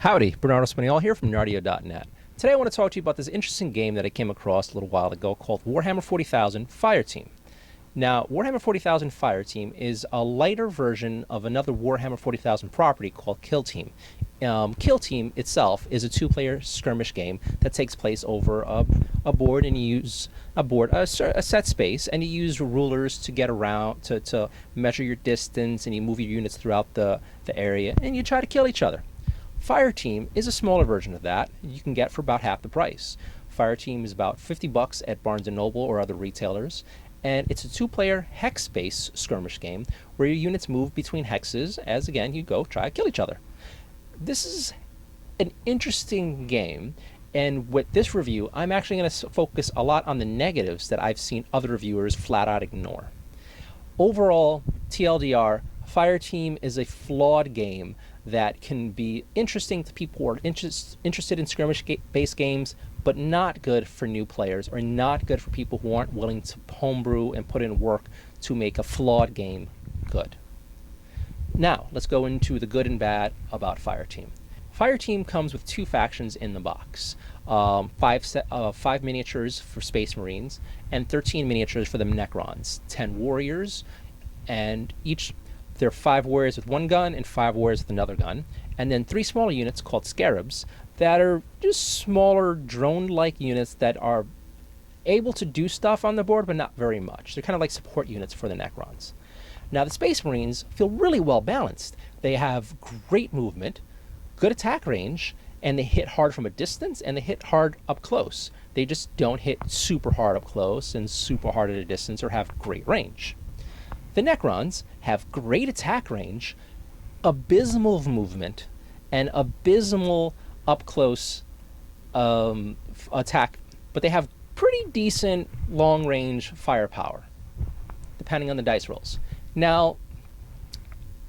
Howdy, Bernardo here from Nardio.net. Today I want to talk to you about this interesting game that I came across a little while ago called Warhammer 40,000 Fireteam. Now, Warhammer 40,000 Fireteam is a lighter version of another Warhammer 40,000 property called Kill Team. Kill Team itself is a two-player skirmish game that takes place over a board, and you use a set space, and you use rulers to get around, to measure your distance, and you move your units throughout the area, and you try to kill each other. Fireteam is a smaller version of that you can get for about half the price. Fireteam is about $50 at Barnes & Noble or other retailers, and it's a two-player hex-based skirmish game where your units move between hexes as, again, you go try to kill each other. This is an interesting game, and with this review, I'm actually going to focus a lot on the negatives that I've seen other reviewers flat out ignore. Overall, TLDR, Fireteam is a flawed game that can be interesting to people who are interested in skirmish-based games, but not good for new players, or not good for people who aren't willing to homebrew and put in work to make a flawed game good. Now, let's go into the good and bad about Fireteam. Fireteam comes with two factions in the box. 5 miniatures for Space Marines, and 13 miniatures for the Necrons. 10 warriors, and there are 5 warriors with one gun and 5 warriors with another gun, and then 3 smaller units called Scarabs that are just smaller drone-like units that are able to do stuff on the board, but not very much. They're kind of like support units for the Necrons. Now, the Space Marines feel really well balanced. They have great movement, good attack range, and they hit hard from a distance, and they hit hard up close. They just don't hit super hard up close and super hard at a distance or have great range. The Necrons have great attack range, abysmal movement, and abysmal up-close attack, but they have pretty decent long-range firepower, depending on the dice rolls. Now,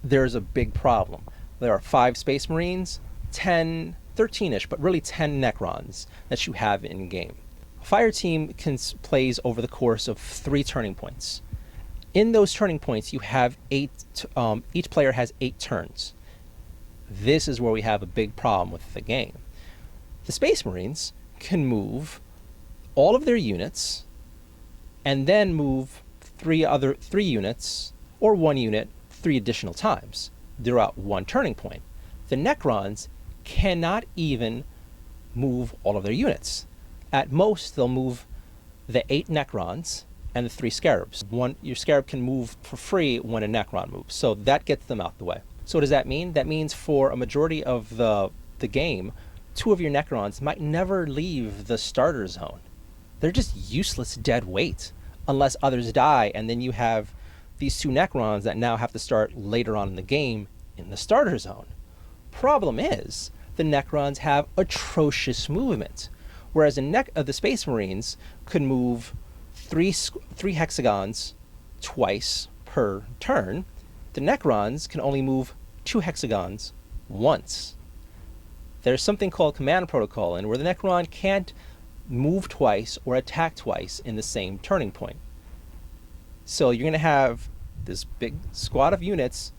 there's a big problem. There are 5 Space Marines, 13-ish, but really 10 Necrons that you have in-game. Fireteam plays over the course of 3 turning points. In those turning points, you have 8. Each player has 8 turns. This is where we have a big problem with the game. The Space Marines can move all of their units, and then move 3 units or 1 unit 3 additional times throughout 1 turning point. The Necrons cannot even move all of their units. At most, they'll move the 8 Necrons and the 3 Scarabs. Your Scarab can move for free when a Necron moves, so that gets them out the way. So what does that mean? That means for a majority of the game, 2 of your Necrons might never leave the starter zone. They're just useless dead weight unless others die, and then you have these 2 Necrons that now have to start later on in the game in the starter zone. Problem is, the Necrons have atrocious movement, whereas the Space Marines could move 3 hexagons twice per turn. The Necrons can only move 2 hexagons once. There's something called command protocol, where the Necron can't move twice or attack twice in the same turning point. So you're going to have this big squad of units,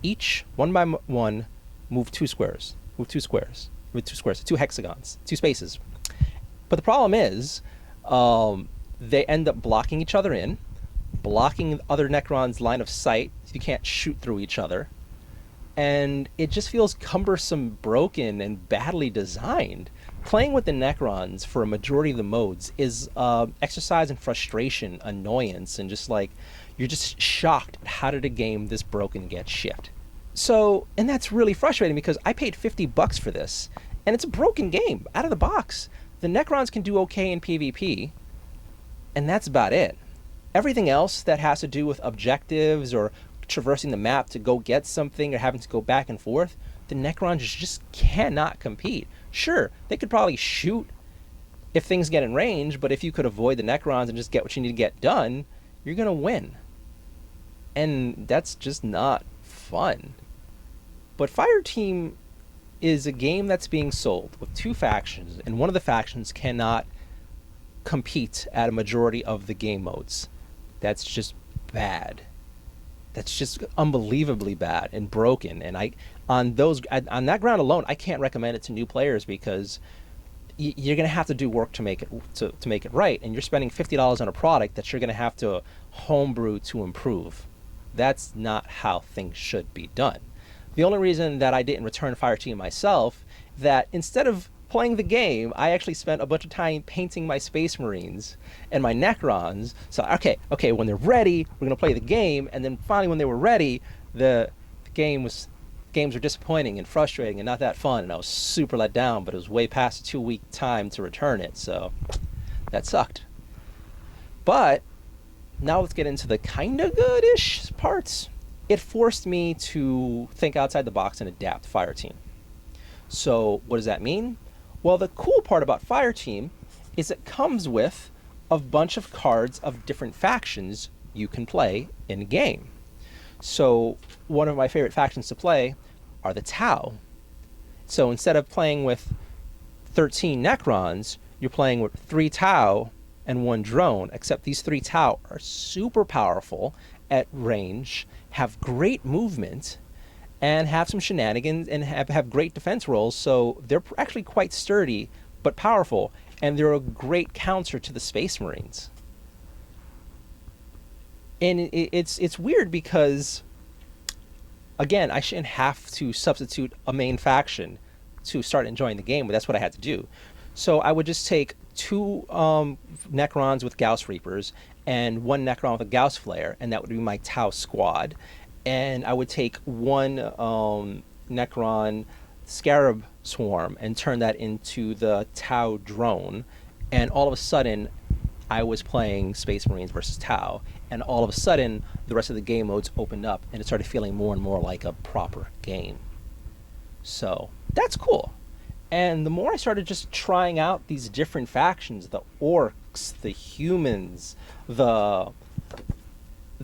each one by one, move 2 squares, 2 hexagons, 2 spaces. But the problem is, they end up blocking each other in, blocking other Necrons' line of sight, so you can't shoot through each other. And it just feels cumbersome, broken, and badly designed. Playing with the Necrons for a majority of the modes is exercise in frustration, annoyance, and just like, you're just shocked at how did a game this broken get shipped. So, and that's really frustrating because I paid $50 for this, and it's a broken game out of the box. The Necrons can do okay in PvP, and that's about it. Everything else that has to do with objectives or traversing the map to go get something or having to go back and forth, the Necrons just cannot compete. Sure, they could probably shoot if things get in range, but if you could avoid the Necrons and just get what you need to get done, you're going to win. And that's just not fun. But Fireteam is a game that's being sold with 2 factions, and one of the factions cannot compete at a majority of the game modes. That's just bad. that's just unbelievably bad and broken. And on that ground alone, I can't recommend it to new players because you're going to have to do work to make it to make it right, and you're spending $50 on a product that you're going to have to homebrew to improve. That's not how things should be done. The only reason that I didn't return Fireteam myself, that instead of playing the game, I actually spent a bunch of time painting my Space Marines and my Necrons. So okay, when they're ready, we're gonna play the game. And then finally, when they were ready, the games were disappointing and frustrating and not that fun. And I was super let down. But it was way past the 2-week time to return it, so that sucked. But now let's get into the kind of good-ish parts. It forced me to think outside the box and adapt Fireteam. So what does that mean? Well, the cool part about Fireteam is it comes with a bunch of cards of different factions you can play in game. So one of my favorite factions to play are the Tau. So instead of playing with 13 Necrons, you're playing with 3 Tau and 1 drone, except these 3 Tau are super powerful at range, have great movement, and have some shenanigans, and have great defense rolls. So they're actually quite sturdy but powerful, and they're a great counter to the Space Marines. And it's weird because, again, I shouldn't have to substitute a main faction to start enjoying the game, but that's what I had to do. So I would just take 2 Necrons with Gauss Reapers and 1 Necron with a Gauss Flare, and that would be my Tau squad. And I would take 1 Necron Scarab Swarm and turn that into the Tau drone. And all of a sudden, I was playing Space Marines versus Tau. And all of a sudden, the rest of the game modes opened up, and it started feeling more and more like a proper game. So that's cool. And the more I started just trying out these different factions, the orcs, the humans, the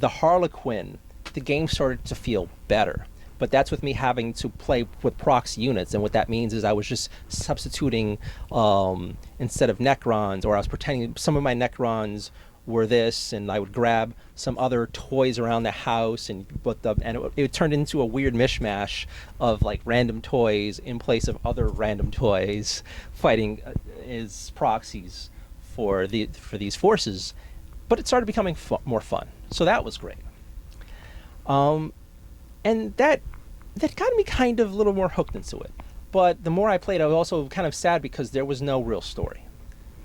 Harlequin, the game started to feel better. But that's with me having to play with proxy units, and what that means is I was just substituting instead of Necrons, or I was pretending some of my Necrons were this, and I would grab some other toys around the house, and it turned into a weird mishmash of like random toys in place of other random toys fighting as proxies for these forces. But it started becoming more fun, so that was great. And that got me kind of a little more hooked into it. But the more I played, I was also kind of sad because there was no real story.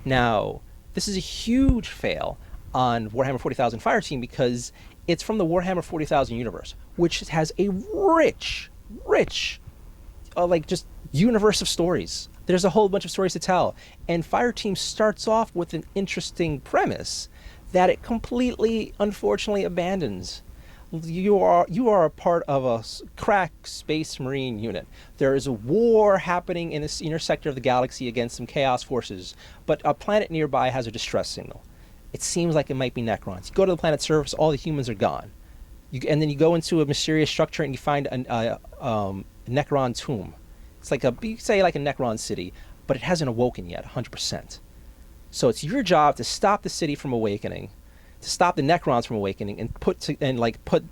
Now, this is a huge fail on Warhammer 40,000 Fireteam because it's from the Warhammer 40,000 universe, which has a rich, just universe of stories. There's a whole bunch of stories to tell. And Fireteam starts off with an interesting premise that it completely, unfortunately, abandons. You are a part of a crack Space Marine unit. There is a war happening in this inner sector of the galaxy against some chaos forces, but a planet nearby has a distress signal. It seems like it might be Necrons. You go to the planet's surface, all the humans are gone. And then you go into a mysterious structure and you find a Necron tomb. It's like you say like a Necron city, but it hasn't awoken yet, 100%. So it's your job to stop the city from awakening, to stop the Necrons from awakening, and put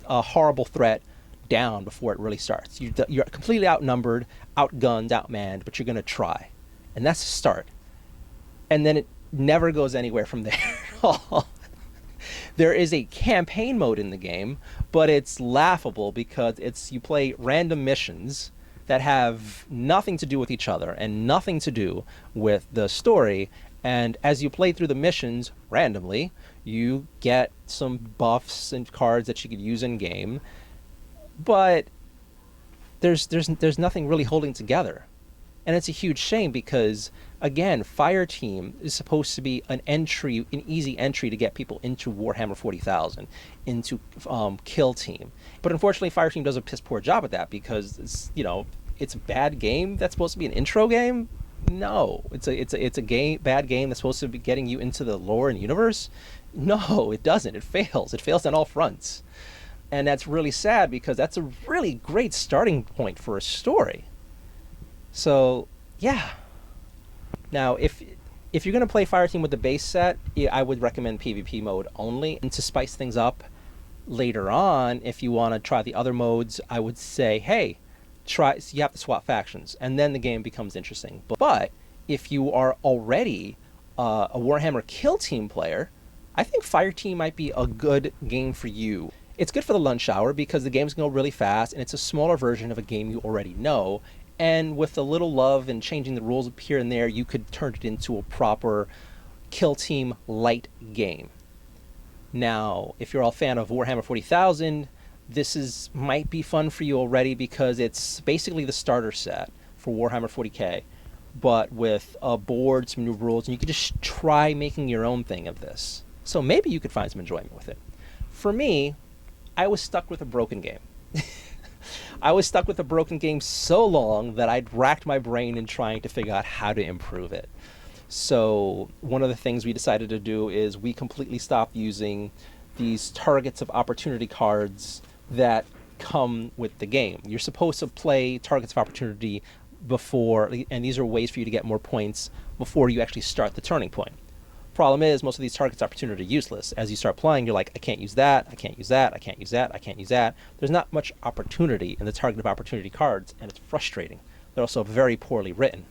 a horrible threat down before it really starts. You're completely outnumbered, outgunned, outmanned, but you're going to try. And that's the start. And then it never goes anywhere from there at all. There is a campaign mode in the game, but it's laughable because you play random missions that have nothing to do with each other and nothing to do with the story. And as you play through the missions randomly, you get some buffs and cards that you could use in game, but there's nothing really holding together. And it's a huge shame because, again, Fireteam is supposed to be an easy entry to get people into Warhammer 40,000, into Kill Team. But unfortunately, Fireteam does a piss poor job at that because it's a bad game that's supposed to be an intro game. No, it's a bad game that's supposed to be getting you into the lore and universe. No, it doesn't. It fails. It fails on all fronts, and that's really sad because that's a really great starting point for a story. So yeah. Now, if you're gonna play Fireteam with the base set, I would recommend PvP mode only, and to spice things up, Later on, if you want to try the other modes, I would say, hey, try. So you have to swap factions, and then the game becomes interesting. But if you are already a Warhammer Kill Team player, I think Fireteam might be a good game for you. It's good for the lunch hour because the games can go really fast, and it's a smaller version of a game you already know. And with a little love and changing the rules here and there, you could turn it into a proper Kill Team light game. Now, if you're all a fan of Warhammer 40,000, might be fun for you already because it's basically the starter set for Warhammer 40k, but with a board, some new rules, and you could just try making your own thing of this. So maybe you could find some enjoyment with it. For me, I was stuck with a broken game. I was stuck with a broken game so long that I'd racked my brain in trying to figure out how to improve it. So one of the things we decided to do is we completely stopped using these targets of opportunity cards that come with the game. You're supposed to play targets of opportunity before, and these are ways for you to get more points before you actually start the turning point. Problem is, most of these targets of opportunity are useless. As you start playing, you're like, I can't use that, I can't use that, I can't use that, I can't use that. There's not much opportunity in the target of opportunity cards, and it's frustrating. They're also very poorly written.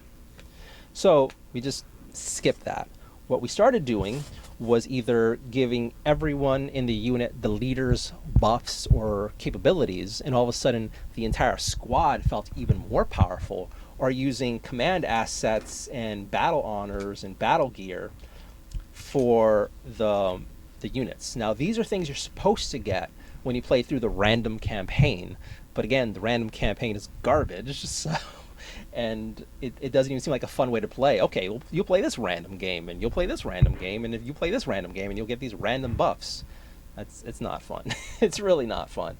So we just skipped that. What we started doing was either giving everyone in the unit the leader's buffs or capabilities, and all of a sudden the entire squad felt even more powerful, or using command assets and battle honors and battle gear for the units. Now, these are things you're supposed to get when you play through the random campaign, but again, the random campaign is garbage, so, and it doesn't even seem like a fun way to play. Okay, well, you'll play this random game, and you'll play this random game, and if you play this random game, and you'll get these random buffs. It's not fun. It's really not fun.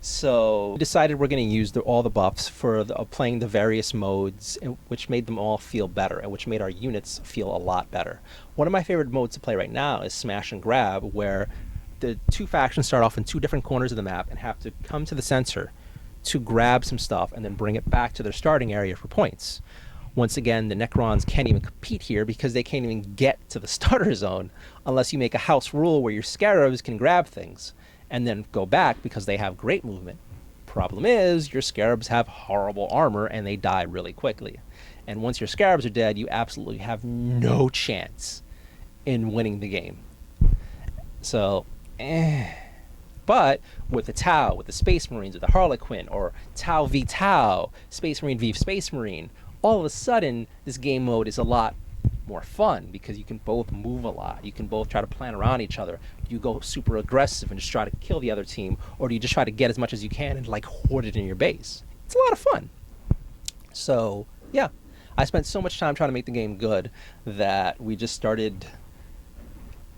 So we decided we're going to use all the buffs for playing the various modes, which made them all feel better, and which made our units feel a lot better. One of my favorite modes to play right now is Smash and Grab, where the two factions start off in two different corners of the map and have to come to the center to grab some stuff and then bring it back to their starting area for points. Once again, the Necrons can't even compete here because they can't even get to the starter zone unless you make a house rule where your Scarabs can grab things and then go back because they have great movement. Problem is, your Scarabs have horrible armor and they die really quickly. And once your Scarabs are dead, you absolutely have no chance in winning the game. So, But with the Tau, with the Space Marines, with the Harlequin, or Tau v Tau, Space Marine v Space Marine, all of a sudden, this game mode is a lot more fun because you can both move a lot. You can both try to plan around each other. Do you go super aggressive and just try to kill the other team, or do you just try to get as much as you can and like hoard it in your base? It's a lot of fun. So yeah, I spent so much time trying to make the game good that we just started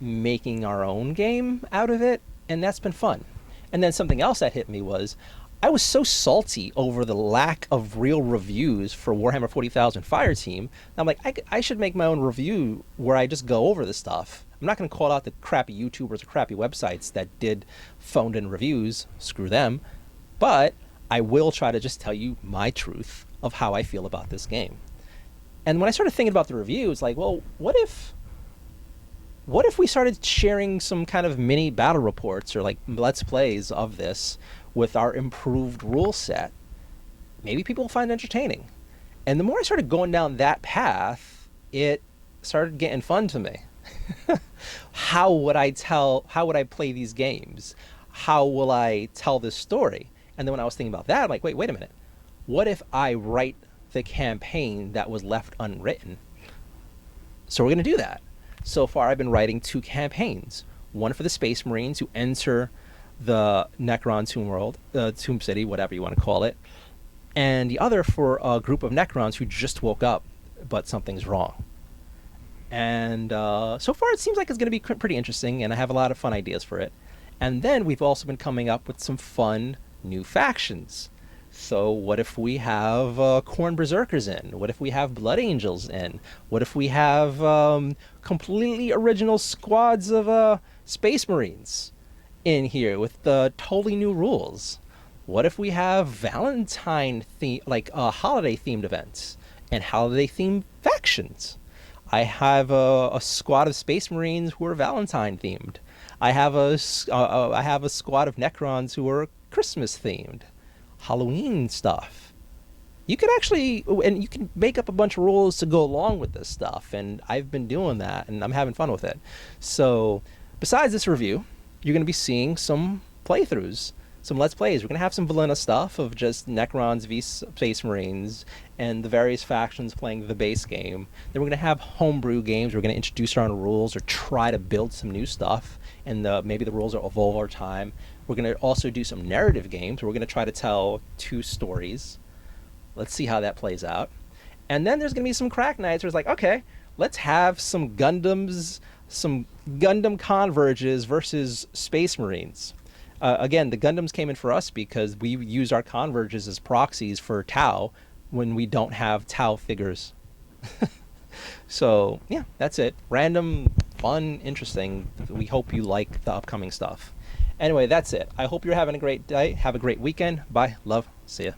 making our own game out of it, and that's been fun. And then something else that hit me was I was so salty over the lack of real reviews for Warhammer 40,000 Fireteam. I'm like, I should make my own review where I just go over the stuff. I'm not going to call out the crappy YouTubers or crappy websites that did phoned in reviews. Screw them. But I will try to just tell you my truth of how I feel about this game. And when I started thinking about the reviews, like, well, what if we started sharing some kind of mini battle reports or like let's plays of this with our improved rule set? Maybe people will find it entertaining. And the more I started going down that path, it started getting fun to me. How would I play these games? How will I tell this story? And then when I was thinking about that, I'm like, wait a minute. What if I write the campaign that was left unwritten? So we're going to do that. So far, I've been writing 2 campaigns. One for the Space Marines who enter the Necron Tomb City, whatever you want to call it, and the other for a group of Necrons who just woke up, but something's wrong. And so far, it seems like it's going to be pretty interesting, and I have a lot of fun ideas for it. And then we've also been coming up with some fun new factions. So what if we have Khorne Berserkers in? What if we have Blood Angels in? What if we have completely original squads of Space Marines in here with totally new rules? What if we have Valentine holiday themed events and holiday themed factions? I have a squad of Space Marines who are Valentine themed. I have a squad of Necrons who are Christmas themed, Halloween stuff. You could actually, and you can make up a bunch of rules to go along with this stuff, and I've been doing that, and I'm having fun with it. So, besides this review, you're going to be seeing some playthroughs, some Let's Plays. We're going to have some vanilla stuff of just Necrons v Space Marines and the various factions playing the base game. Then we're going to have homebrew games. We're going to introduce our own rules or try to build some new stuff, and maybe the rules will evolve over time. We're going to also do some narrative games. We're going to try to tell 2 stories. Let's see how that plays out. And then there's going to be some crack nights where it's like, okay, let's have some Gundams, some Gundam Converges versus Space Marines. Again, the Gundams came in for us because we use our Converges as proxies for Tau when we don't have Tau figures. So, yeah, that's it. Random, fun, interesting. We hope you like the upcoming stuff. Anyway, that's it. I hope you're having a great day. Have a great weekend. Bye. Love. See ya.